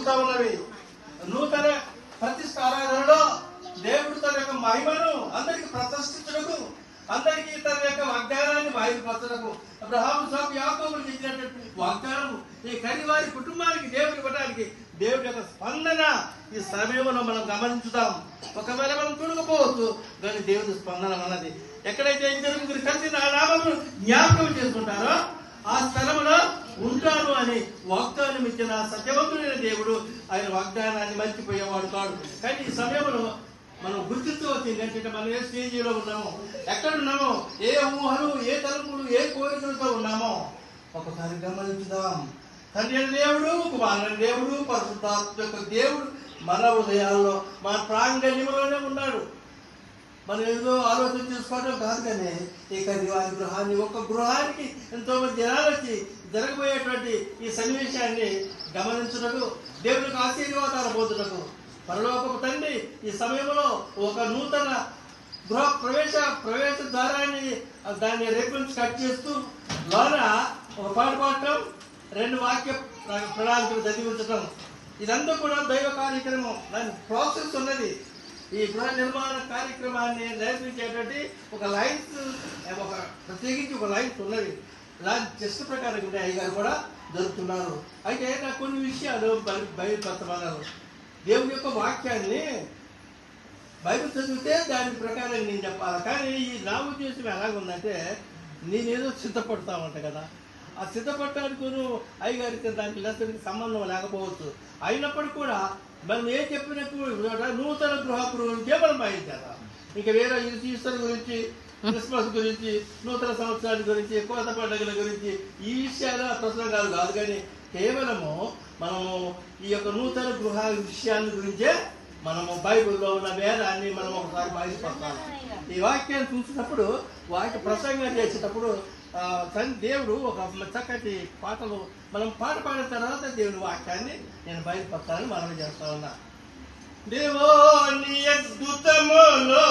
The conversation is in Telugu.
జరుగుతూ ఉన్నవి. నూతన ప్రతిష్ఠ ఆరాధనలో దేవుడు తన యొక్క మహిమను అందరికి ప్రతిష్ఠించడకు, అందరికీ తన యొక్క వాగ్దానాన్ని బయలుపరచడము, అబ్రహాము ఇస్సాకు యాకోబులు చేసినటువంటి వాగ్దానము ఈ కనివారి కుటుంబానికి దేవుడు ఇవ్వడానికి దేవుడి యొక్క స్పందన ఈ సమయంలో మనం గమనించుదాం. ఒకవేళ మనం చూడకపోవచ్చు, కానీ దేవుడి స్పందన అన్నది ఎక్కడైతే ఇద్దరు కలిసి నా నామమును జ్ఞాపకం చేసుకుంటారో ఆ స్థలంలో ఉంటాను అని వాగ్దానం ఇచ్చిన సత్యవంతుడైన దేవుడు ఆయన వాగ్దానాన్ని మర్చిపోయేవాడు కాడు. కానీ ఈ సమయంలో మనం గుర్తించవచ్చు ఏంటంటే మనం ఏ స్టేజీలో ఉన్నామో, ఎక్కడున్నామో, ఏ ఊహలు, ఏ తలుపులు, ఏ కోరికలతో ఉన్నామో ఒకసారి గమనించుదాం. తండ్రి అయిన దేవుడు, కుమారుడైన దేవుడు, పరిశుద్ధాత్మ యొక్క దేవుడు మన హృదయాల్లో, మన ప్రాంగణ్యంలోనే ఉన్నాడు. మనం ఏదో ఆలోచన చేసుకోవడం కాదు, కానీ ఈ కనివారి గృహాన్ని, ఒక గృహానికి ఎంతో మంది జనాలు వచ్చి జరగబోయేటువంటి ఈ సన్నివేశాన్ని గమనించుటకు, దేవునికి ఆశీర్వాదాలు పొందుటకు పరలోకపు తండ్రి ఈ సమయంలో ఒక నూతన గృహ ప్రవేశ ద్వారాన్ని దాన్ని రేపు కట్ చేస్తూ లోన ఒక పాట పాడటం, 2 వాక్య ప్రణాళికలు చదివించటం, ఇదంతా కూడా దైవ కార్యక్రమం. దాని ప్రాసెస్ ఉన్నది. ఈ గృహ నిర్మాణ కార్యక్రమాన్ని నేర్పించేటువంటి ఒక లైన్స్, ఒక ప్రత్యేకించి ఒక లైన్స్ ఉన్నది. దాని టెస్ట్ ప్రకారం అయ్యగారు కూడా జరుగుతున్నారు. అయితే నాకు కొన్ని విషయాలు బయలుపరచమన్నారు. దేవుని యొక్క వాక్యాన్ని బైబిల్ చదివితే దాని ప్రకారం నేను చెప్పాలి. కానీ ఈ నా ఉద్దేశం ఎలాగుందంటే, నేనేదో సిద్ధపడతామంట కదా, ఆ సిద్ధపడటానికి అయ్యగారికి దానికి లెసన్కి సంబంధం లేకపోవచ్చు. అయినప్పటికీ కూడా మనం ఏం చెప్పినప్పుడు నూతన గృహ గురించే మనం బయలుదేరాలి. ఇంకా వేరే ఈస్టర్ గురించి, క్రిస్మస్ గురించి, నూతన సంవత్సరాల గురించి, కోత పండుగల గురించి ఈ విషయాలు ప్రసంగాలు కాదు, కానీ కేవలము మనము ఈ యొక్క నూతన గృహ విషయాల గురించే మనము బైబిల్లో ఉన్న వేదాన్ని మనం ఒకసారి బయలుపరచాలి. ఈ వాక్యాన్ని చూసినప్పుడు, వాక్య ప్రసంగం చేసేటప్పుడు దేవుడు ఒక చక్కటి పాటలు మనం పాట పాడిన తర్వాత దేవుని వాక్యాన్ని నేను బయలుపరచాలని మనం చేస్తా ఉన్నా. దేవో నీ అద్భుతములో